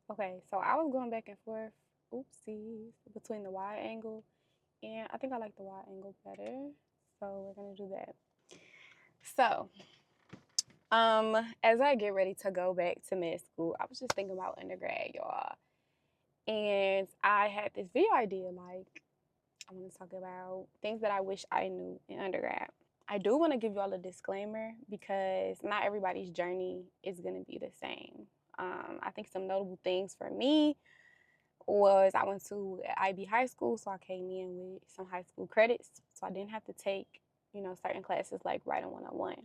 Okay, so I was going back and forth, oopsies, between the wide angle, and I think I like the wide angle better. So we're gonna do that. So, as I get ready to go back to med school, I was just thinking about undergrad, y'all. And I had this video idea, like I want to talk about things that I wish I knew in undergrad. I do want to give you all a disclaimer because not everybody's journey is going to be the same. I think some notable things for me was I went to IB high school, so I came in with some high school credits, so I didn't have to take, certain classes like writing 101.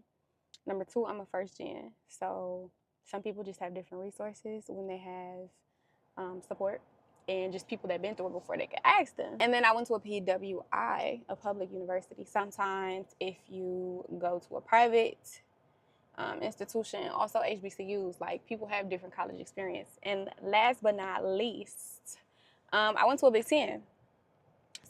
Number two, I'm a first gen, so some people just have different resources when they have support and just people that have been through it before they could ask them. And then I went to a PWI, a public university. Sometimes if you go to a private institution, also HBCUs, like people have different college experience. And last but not least, I went to a Big Ten.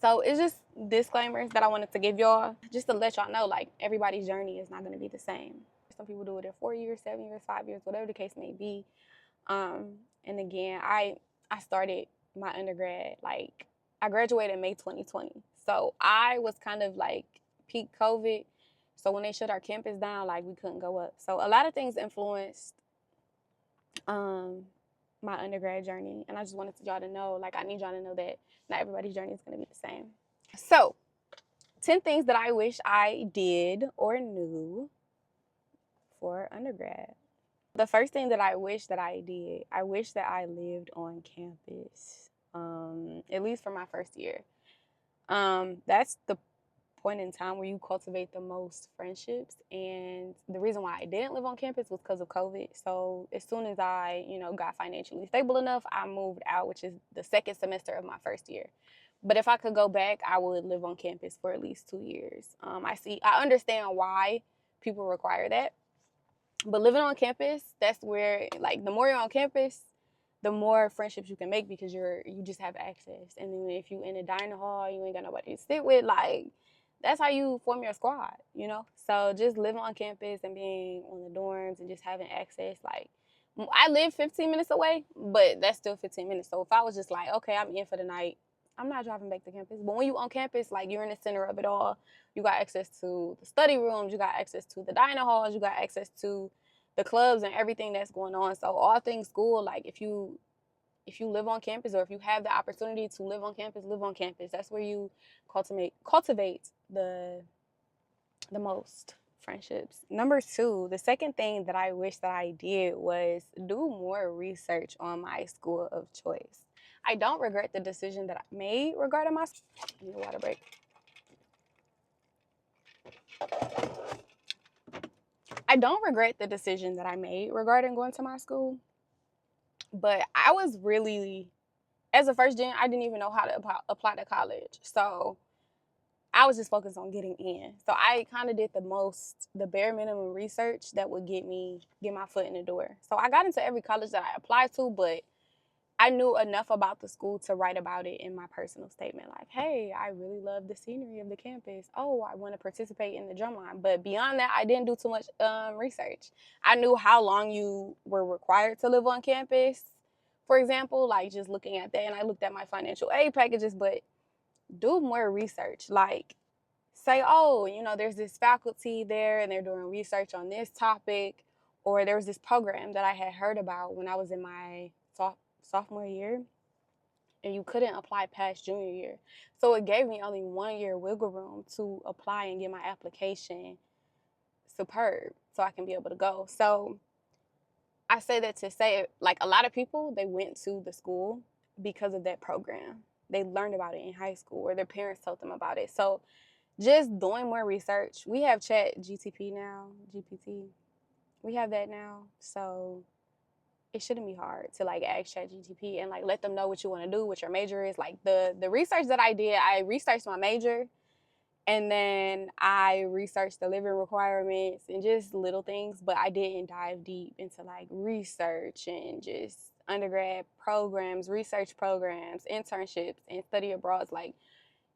So it's just disclaimers that I wanted to give y'all, just to let y'all know, like everybody's journey is not going to be the same. Some people do it in 4 years, 7 years, 5 years, whatever the case may be. And again, I started my undergrad, like I graduated in May 2020. So I was kind of like peak COVID. So when they shut our campus down, like we couldn't go up. So a lot of things influenced my undergrad journey. And I just wanted y'all to know, like I need y'all to know that not everybody's journey is gonna be the same. So 10 things that I wish I did or knew for undergrad. The first thing that I wish that I did, I wish that I lived on campus, at least for my first year. That's the point in time where you cultivate the most friendships. And the reason why I didn't live on campus was because of COVID. So as soon as I, got financially stable enough, I moved out, which is the second semester of my first year. But if I could go back, I would live on campus for at least 2 years. I understand why people require that. But living on campus, that's where, like, the more you're on campus, the more friendships you can make because you just have access. And then if you in a dining hall, you ain't got nobody to sit with, like, that's how you form your squad. So just living on campus and being on the dorms and just having access, like, I live 15 minutes away, but that's still 15 minutes. So if I was just like, okay, I'm in for the night, I'm not driving back to campus. But when you on campus, like, you're in the center of it all. You got access to the study rooms, you got access to the dining halls, you got access to the clubs and everything that's going on. So all things school, like if you live on campus or if you have the opportunity to live on campus, live on campus. That's where you cultivate the most friendships. Number two, the second thing that I wish that I did was do more research on my school of choice. I don't regret the decision that I made regarding my. I need a water break. I don't regret the decision that I made regarding going to my school, but I was really, as a first gen, I didn't even know how to apply to college. So I was just focused on getting in. So I kind of did the bare minimum research that would get my foot in the door. So I got into every college that I applied to, but I knew enough about the school to write about it in my personal statement. Like, hey, I really love the scenery of the campus. Oh, I want to participate in the drumline. But beyond that, I didn't do too much research. I knew how long you were required to live on campus, for example, like just looking at that. And I looked at my financial aid packages, but do more research. Like, say, oh, there's this faculty there and they're doing research on this topic. Or there was this program that I had heard about when I was in my sophomore year, and you couldn't apply past junior year. So it gave me only 1 year wiggle room to apply and get my application superb so I can be able to go. So I say that to say, like, a lot of people, they went to the school because of that program. They learned about it in high school or their parents told them about it. So just doing more research. We have Chat GTP now, GPT. We have that now. So it shouldn't be hard to like ask ChatGPT and like let them know what you want to do, what your major is. Like the research that I did, I researched my major and then I researched the living requirements and just little things, but I didn't dive deep into like research and just undergrad programs, research programs, internships, and study abroads. Like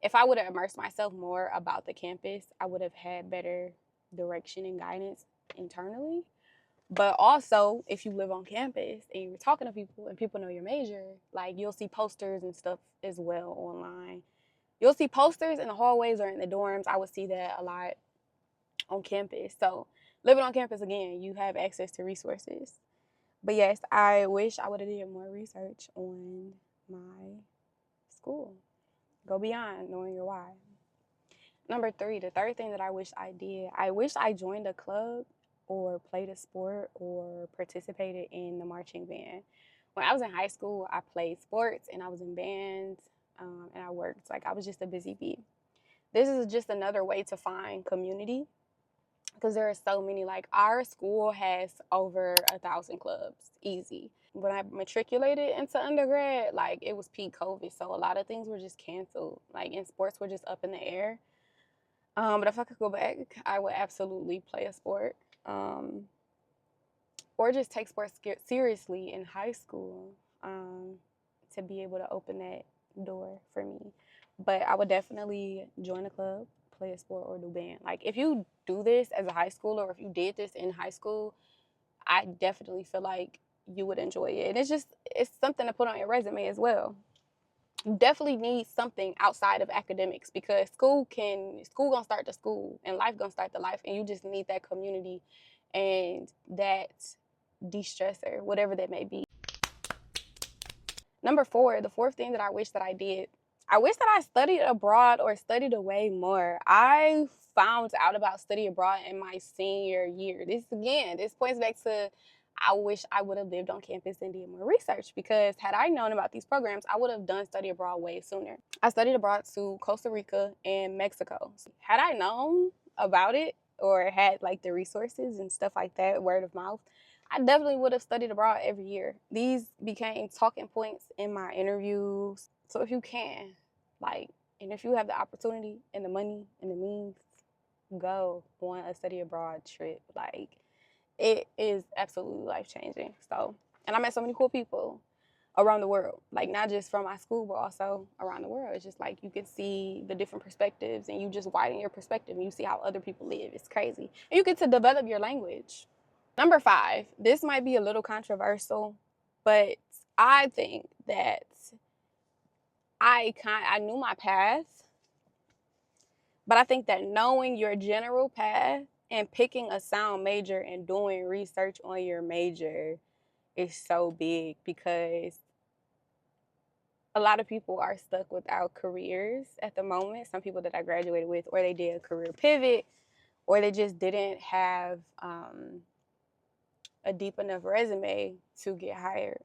if I would have immersed myself more about the campus, I would have had better direction and guidance internally. But also, if you live on campus and you're talking to people and people know your major, like you'll see posters and stuff as well online. You'll see posters in the hallways or in the dorms. I would see that a lot on campus. So living on campus, again, you have access to resources. But yes, I wish I would have did more research on my school. Go beyond knowing your why. Number 3, the third thing that I wish I did, I wish I joined a club or played a sport or participated in the marching band. When I was in high school, I played sports and I was in bands, and I worked. Like, I was just a busy bee. This is just another way to find community because there are so many. Like, our school has over 1,000 clubs, easy. When I matriculated into undergrad, like, it was peak COVID, so a lot of things were just canceled. Like, and sports were just up in the air. But if I could go back, I would absolutely play a sport, or just take sports seriously in high school, to be able to open that door for me. But I would definitely join a club, play a sport, or do band. Like, if you do this as a high schooler, or if you did this in high school, I definitely feel like you would enjoy it. And it's something to put on your resume as well. You definitely need something outside of academics because school gonna start to school and life gonna start to life, and you just need that community and that de-stressor, whatever that may be. Number 4, the fourth thing that I wish that I did, I wish that I studied abroad or studied away more. I found out about study abroad in my senior year. This points back to, I wish I would have lived on campus and did more research, because had I known about these programs, I would have done study abroad way sooner. I studied abroad to Costa Rica and Mexico. Had I known about it or had like the resources and stuff like that, word of mouth, I definitely would have studied abroad every year. These became talking points in my interviews. So if you can, like, and if you have the opportunity and the money and the means, go on a study abroad trip. Like, it is absolutely life-changing. So, and I met so many cool people around the world, like not just from my school, but also around the world. It's just like you can see the different perspectives and you just widen your perspective and you see how other people live. It's crazy. And you get to develop your language. Number 5, this might be a little controversial, but I think that I knew my path, but I think that knowing your general path and picking a sound major and doing research on your major is so big, because a lot of people are stuck without careers at the moment. Some people that I graduated with, or they did a career pivot, or they just didn't have a deep enough resume to get hired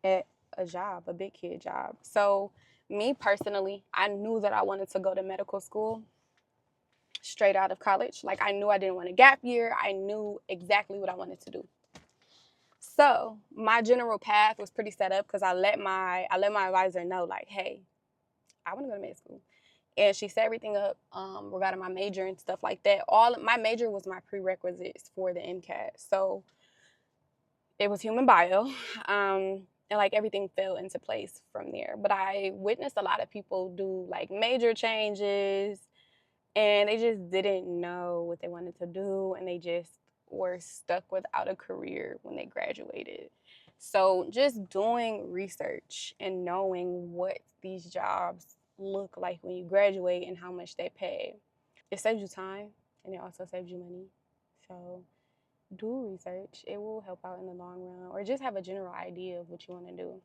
at a job, a big kid job. So me personally, I knew that I wanted to go to medical school straight out of college. Like, I knew I didn't want a gap year. I knew exactly what I wanted to do. So my general path was pretty set up because I let my advisor know, like, hey, I want to go to med school. And she set everything up regarding my major and stuff like that. All my major was my prerequisites for the MCAT. So it was human bio. And like everything fell into place from there. But I witnessed a lot of people do like major changes and they just didn't know what they wanted to do, and they just were stuck without a career when they graduated. So just doing research and knowing what these jobs look like when you graduate and how much they pay, it saves you time and it also saves you money. So do research. It will help out in the long run, or just have a general idea of what you want to do.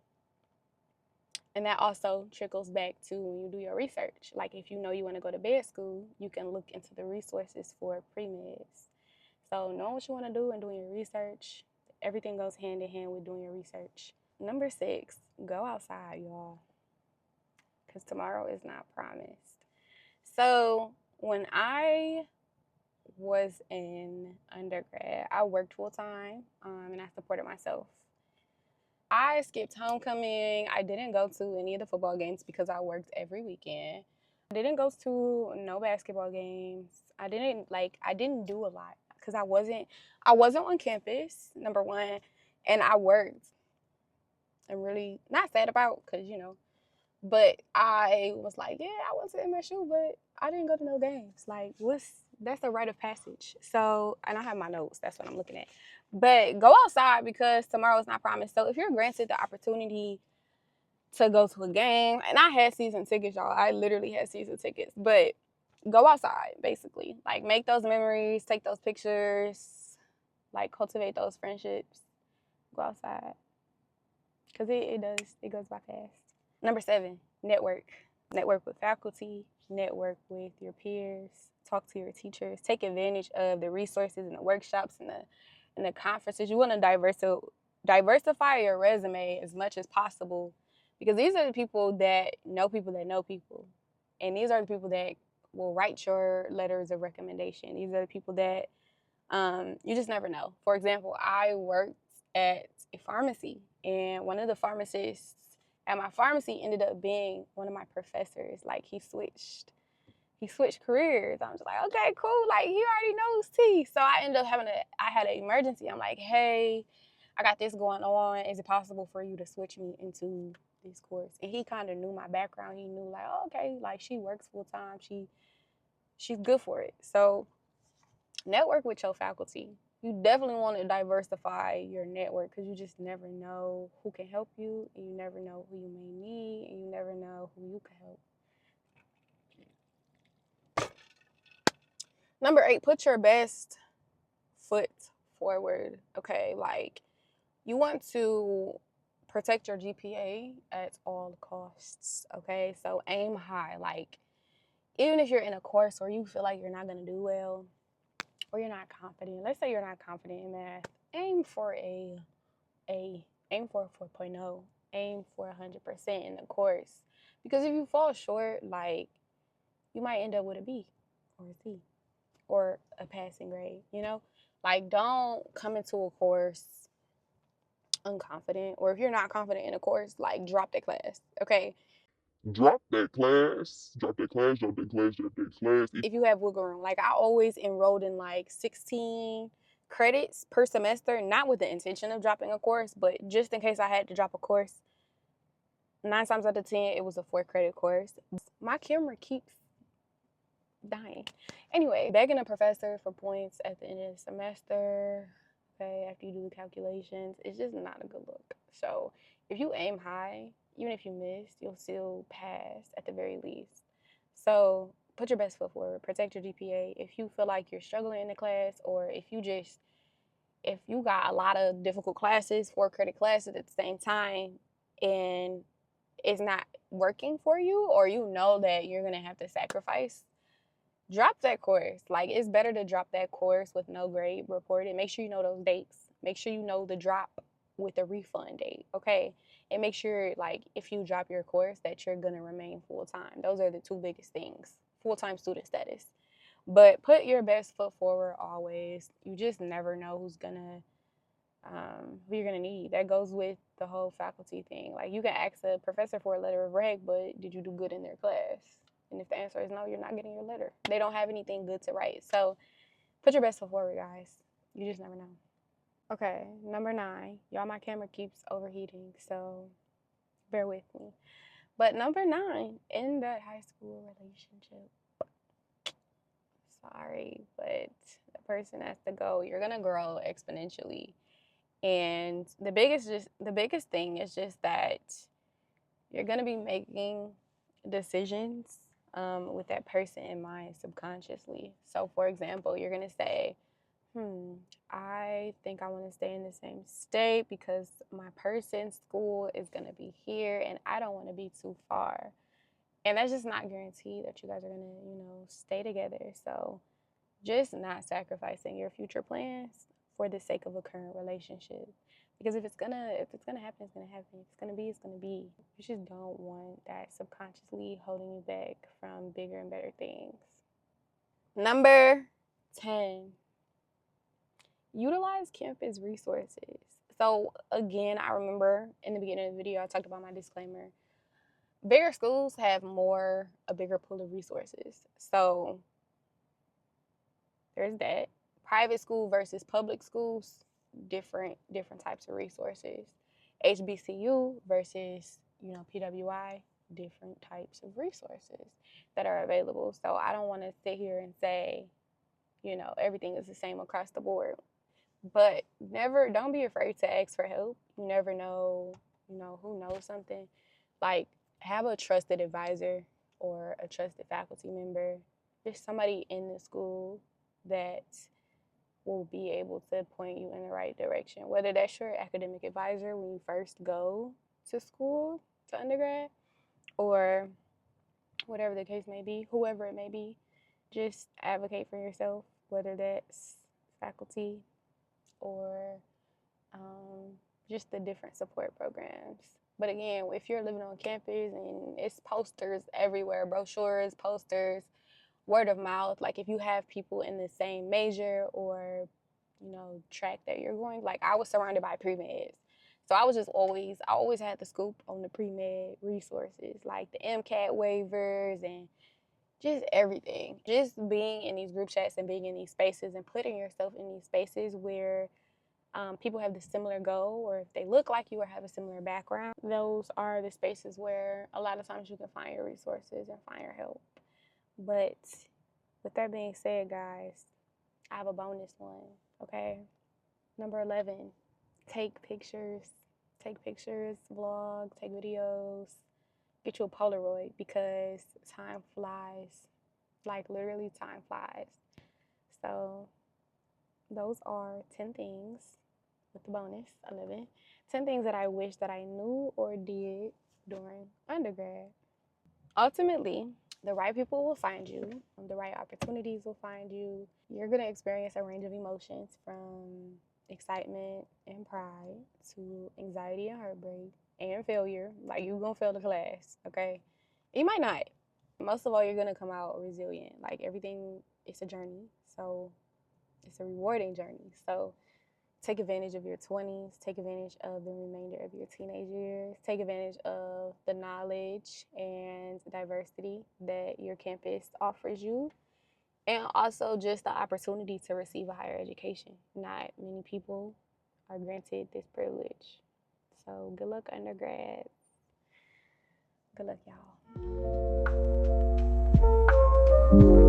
And that also trickles back to when you do your research. Like, if you know you want to go to med school, you can look into the resources for pre-meds. So knowing what you want to do and doing your research, everything goes hand in hand with doing your research. Number 6, go outside, y'all, because tomorrow is not promised. So when I was in undergrad, I worked full-time, and I supported myself. I skipped homecoming. I didn't go to any of the football games because I worked every weekend. I didn't go to no basketball games. I didn't do a lot because I wasn't on campus, number 1, and I worked. I'm really not sad about, because but I was like, yeah, I went to MSU, but I didn't go to no games. Like, what's That's a rite of passage. So, and I have my notes. That's what I'm looking at. But go outside because tomorrow is not promised. So if you're granted the opportunity to go to a game, and I had season tickets, y'all. I literally had season tickets. But go outside, basically. Like, make those memories, take those pictures, like, cultivate those friendships. Go outside. Because it goes by fast. Number 7, network. Network with faculty, network with your peers, talk to your teachers, take advantage of the resources and the workshops and the conferences. You want to diversify your resume as much as possible because these are the people that know people. And these are the people that will write your letters of recommendation. These are the people that you just never know. For example, I worked at a pharmacy, and one of the pharmacists at my pharmacy ended up being one of my professors. Like, he switched careers. I'm just like, okay, cool. Like, he already knows tea. So I ended up I had an emergency. I'm like, hey, I got this going on. Is it possible for you to switch me into this course? And he kind of knew my background. He knew, like, oh, okay, like, she works full time. She's good for it. So network with your faculty. You definitely want to diversify your network because you just never know who can help you, and you never know who you may need, and you never know who you can help. Number 8, put your best foot forward. Okay, like, you want to protect your GPA at all costs. Okay, so aim high. Like, even if you're in a course where you feel like you're not going to do well, or you're not confident. Let's say you're not confident in math. Aim for aim for a 4.0. Aim for 100% in the course. Because if you fall short, like, you might end up with a B or a C or a passing grade, you know? Like, don't come into a course unconfident, or if you're not confident in a course, like, drop the class, okay? Drop that class, drop that class, drop that class, drop that class. If you have wiggle room, like, I always enrolled in like 16 credits per semester, not with the intention of dropping a course, but just in case I had to drop a course. 9 times out of 10, it was a 4-credit course. My camera keeps dying. Anyway, begging a professor for points at the end of the semester, okay, after you do the calculations, it's just not a good look. So if you aim high, even if you miss, you'll still pass at the very least. So put your best foot forward, protect your GPA. If you feel like you're struggling in the class, or if you got a lot of difficult classes, 4-credit classes at the same time, and it's not working for you, or you know that you're gonna have to sacrifice, drop that course. Like, it's better to drop that course with no grade reported. Make sure you know those dates. Make sure you know the drop with the refund date, okay? And make sure, like, if you drop your course, that you're gonna remain full-time. Those are the 2 biggest things. Full-time student status. But put your best foot forward always. You just never know who you're gonna need. That goes with the whole faculty thing. Like, you can ask a professor for a letter of rec, but did you do good in their class? And if the answer is no, you're not getting your letter. They don't have anything good to write. So put your best foot forward, guys. You just never know. Okay, number 9. Y'all, my camera keeps overheating, so bear with me. But number 9, in that high school relationship, sorry, but the person has to go. You're gonna grow exponentially. And the biggest thing is just that you're gonna be making decisions with that person in mind subconsciously. So, for example, you're gonna say, I think I want to stay in the same state because my person's school is gonna be here, and I don't want to be too far. And that's just not guaranteed that you guys are gonna, stay together. So, just not sacrificing your future plans for the sake of a current relationship. Because if it's gonna happen, it's gonna happen. If it's gonna be, it's gonna be. You just don't want that subconsciously holding you back from bigger and better things. Number 10, utilize campus resources. So again, I remember in the beginning of the video, I talked about my disclaimer. Bigger schools have a bigger pool of resources. So there's that. Private school versus public schools, different types of resources. HBCU versus, PWI, different types of resources that are available. So I don't want to sit here and say everything is the same across the board. But don't be afraid to ask for help. You never know, who knows something. Like, have a trusted advisor or a trusted faculty member, just somebody in the school that will be able to point you in the right direction. Whether that's your academic advisor when you first go to school, to undergrad, or whatever the case may be, whoever it may be, just advocate for yourself, whether that's faculty or just the different support programs. But again, if you're living on campus and it's posters everywhere, brochures, posters, word of mouth, like if you have people in the same major or, track that you're going, like I was surrounded by pre-meds. So I always had the scoop on the pre-med resources, like the MCAT waivers and just everything. Just being in these group chats and being in these spaces and putting yourself in these spaces where people have the similar goal, or if they look like you or have a similar background, those are the spaces where a lot of times you can find your resources and find your help. But with that being said, guys, I have a bonus one, okay? Number 11, take pictures. Take pictures, vlog, take videos, get you a Polaroid because time flies. Like, literally, time flies. So, those are 10 things with the bonus, 11. 10 things that I wish that I knew or did during undergrad. Ultimately, the right people will find you, the right opportunities will find you. You're going to experience a range of emotions from excitement and pride to anxiety and heartbreak and failure. Like, you're going to fail the class, okay? You might not. Most of all, you're going to come out resilient. Like, everything is a journey. So, it's a rewarding journey. So, take advantage of your 20s, take advantage of the remainder of your teenage years, take advantage of the knowledge and diversity that your campus offers you, and also just the opportunity to receive a higher education. Not many people are granted this privilege. So good luck, undergrad. Good luck, y'all.